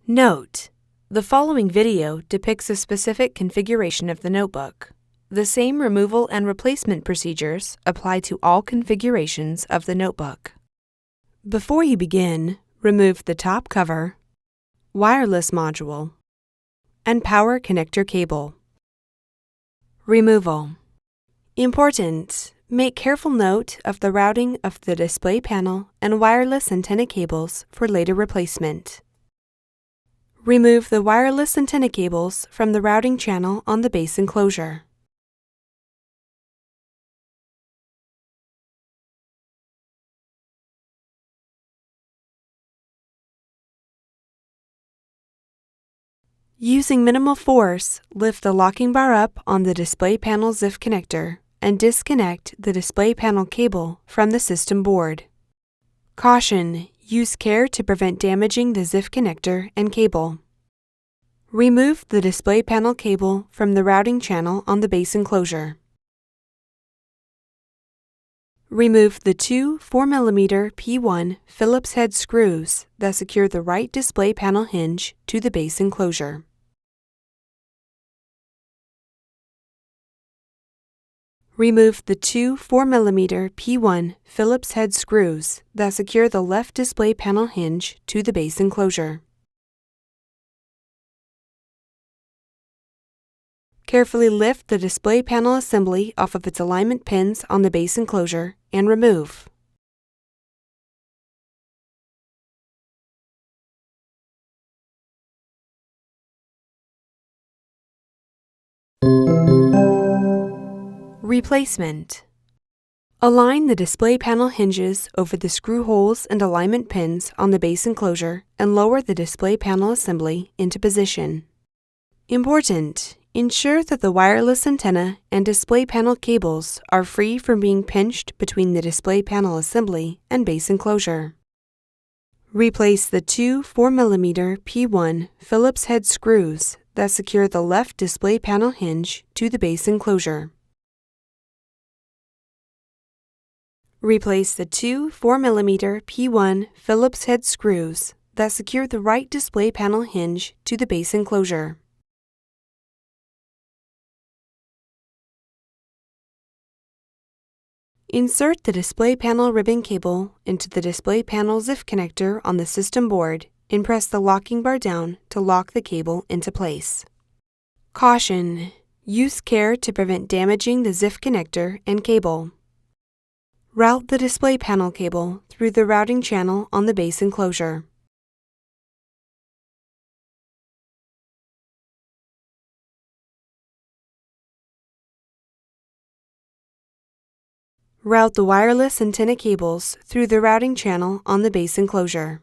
Note: the following video depicts a specific configuration of the notebook. The same removal and replacement procedures apply to all configurations of the notebook. Before you begin, remove the top cover, wireless module, and power connector cable. Removal. Important: make careful note of the routing of the display panel and wireless antenna cables for later replacement. Remove the wireless antenna cables from the routing channel on the base enclosure. Using minimal force, lift the locking bar up on the display panel ZIF connector and disconnect the display panel cable from the system board. Caution: use care to prevent damaging the ZIF connector and cable. Remove the display panel cable from the routing channel on the base enclosure. Remove the two 4mm P1 Phillips head screws that secure the right display panel hinge to the base enclosure. Remove the two 4mm P1 Phillips head screws that secure the left display panel hinge to the base enclosure. Carefully lift the display panel assembly off of its alignment pins on the base enclosure and remove. Replacement. Align the display panel hinges over the screw holes and alignment pins on the base enclosure and lower the display panel assembly into position. Important: ensure that the wireless antenna and display panel cables are free from being pinched between the display panel assembly and base enclosure. Replace the two 4mm P1 Phillips head screws that secure the left display panel hinge to the base enclosure. Replace the two 4mm P1 Phillips head screws that secure the right display panel hinge to the base enclosure. Insert the display panel ribbon cable into the display panel ZIF connector on the system board and press the locking bar down to lock the cable into place. Caution: use care to prevent damaging the ZIF connector and cable. Route the display panel cable through the routing channel on the base enclosure. Route the wireless antenna cables through the routing channel on the base enclosure.